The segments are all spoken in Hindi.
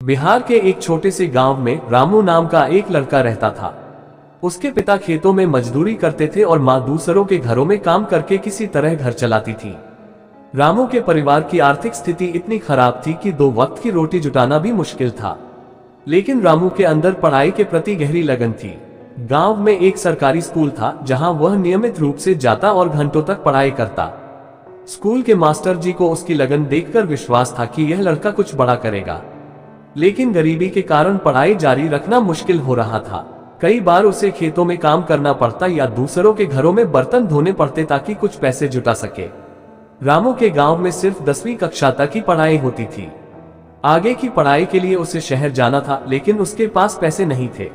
बिहार के एक छोटे से गांव में रामू नाम का एक लड़का रहता था। उसके पिता खेतों में मजदूरी करते थे और मां दूसरों के घरों में काम करके किसी तरह घर चलाती थी। रामू के परिवार की आर्थिक स्थिति इतनी खराब थी कि 2 वक्त की रोटी जुटाना भी मुश्किल था। लेकिन रामू के अंदर पढ़ाई के प्रति गहरी लगन थी। गांव में एक सरकारी स्कूल था जहां वह नियमित रूप से जाता और घंटों तक पढ़ाई करता। स्कूल के मास्टर जी को उसकी लगन देखकर विश्वास था कि यह लड़का कुछ बड़ा करेगा। लेकिन गरीबी के कारण पढ़ाई जारी रखना मुश्किल हो रहा था। कई बार उसे खेतों में काम करना पड़ता या दूसरों के घरों में बर्तन धोने पड़ते ताकि कुछ पैसे जुटा सके। रामू के गांव में सिर्फ 10वीं कक्षा तक की पढ़ाई होती थी। आगे की पढ़ाई के लिए उसे शहर जाना था, लेकिन उसके पास पैसे नहीं थे।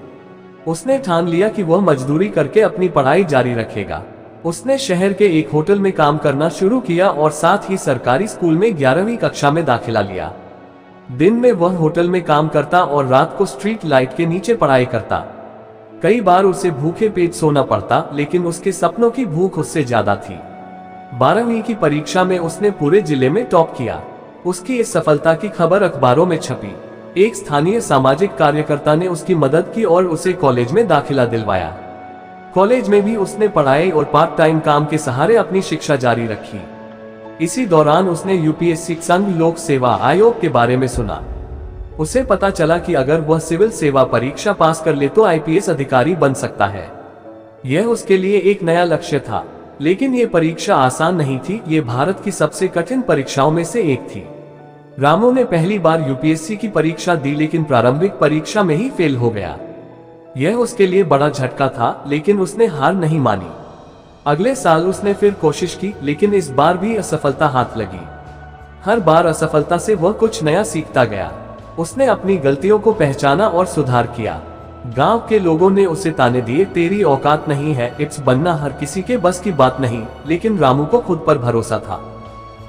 उसने ठान लिया कि वह मजदूरी करके अपनी पढ़ाई जारी रखेगा। उसने शहर के एक होटल में काम करना शुरू किया और साथ ही सरकारी स्कूल में 11वीं कक्षा में दाखिला लिया। दिन में वह होटल में काम करता और रात को स्ट्रीट लाइट के नीचे पढ़ाई करता। कई बार उसे भूखे पेट सोना पड़ता, लेकिन उसके सपनों की भूख उससे ज्यादा थी। 12वीं की परीक्षा में उसने पूरे जिले में टॉप किया। उसकी इस सफलता की खबर अखबारों में छपी। एक स्थानीय सामाजिक कार्यकर्ता ने उसकी मदद की और उसे कॉलेज में दाखिला दिलवाया। कॉलेज में भी उसने पढ़ाई और पार्ट टाइम काम के सहारे अपनी शिक्षा जारी रखी। इसी दौरान उसने यूपीएससी संघ लोक सेवा आयोग के बारे में सुना। उसे पता चला कि अगर वह सिविल सेवा परीक्षा पास कर ले तो आईपीएस अधिकारी बन सकता है। यह उसके लिए एक नया लक्ष्य था। लेकिन यह परीक्षा आसान नहीं थी। ये भारत की सबसे कठिन परीक्षाओं में से एक थी। रामू ने पहली बार यूपीएससी की परीक्षा दी, लेकिन प्रारंभिक परीक्षा में ही फेल हो गया। यह उसके लिए बड़ा झटका था, लेकिन उसने हार नहीं मानी। अगले साल उसने फिर कोशिश की, लेकिन इस बार भी असफलता हाथ लगी। हर बार असफलता से वह कुछ नया सीखता गया। उसने अपनी गलतियों को पहचाना और सुधार किया। गांव के लोगों ने उसे ताने दिए, तेरी औकात नहीं है, इप्स बनना हर किसी के बस की बात नहीं। लेकिन रामू को खुद पर भरोसा था।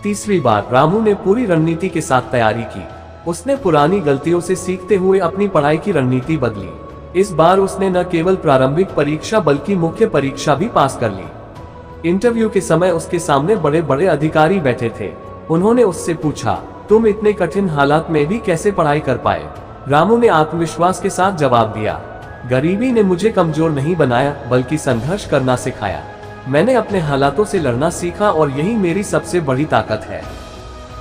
तीसरी बार रामू ने पूरी रणनीति के साथ तैयारी की। उसने पुरानी गलतियों से सीखते हुए अपनी पढ़ाई की रणनीति बदली। इस बार उसने न केवल प्रारंभिक परीक्षा बल्कि मुख्य परीक्षा भी पास कर ली। इंटरव्यू के समय उसके सामने बड़े बड़े अधिकारी बैठे थे। उन्होंने उससे पूछा, तुम इतने कठिन हालात में भी कैसे पढ़ाई कर पाए? रामू ने आत्मविश्वास के साथ जवाब दिया, गरीबी ने मुझे कमजोर नहीं बनाया, बल्कि संघर्ष करना सिखाया। मैंने अपने हालातों से लड़ना सीखा और यही मेरी सबसे बड़ी ताकत है।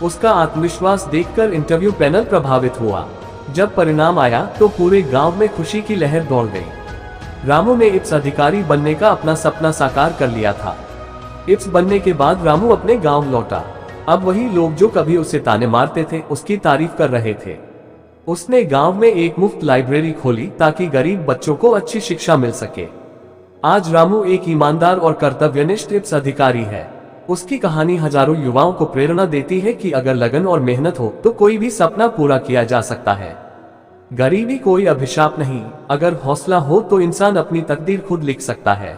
उसका आत्मविश्वास देखकर इंटरव्यू पैनल प्रभावित हुआ। जब परिणाम आया तो पूरे गांव में खुशी की लहर दौड़ गई। रामू ने इप्स अधिकारी बनने का अपना सपना साकार कर लिया था। इप्स बनने के बाद रामू अपने गांव लौटा। अब वही लोग जो कभी उसे ताने मारते थे, उसकी तारीफ कर रहे थे। उसने गांव में एक मुफ्त लाइब्रेरी खोली ताकि गरीब बच्चों को अच्छी शिक्षा मिल सके। आज रामू एक ईमानदार और कर्तव्यनिष्ठ इप्स अधिकारी है। उसकी कहानी हजारों युवाओं को प्रेरणा देती है कि अगर लगन और मेहनत हो तो कोई भी सपना पूरा किया जा सकता है। गरीबी कोई अभिशाप नहीं, अगर हौसला हो तो इंसान अपनी तकदीर खुद लिख सकता है।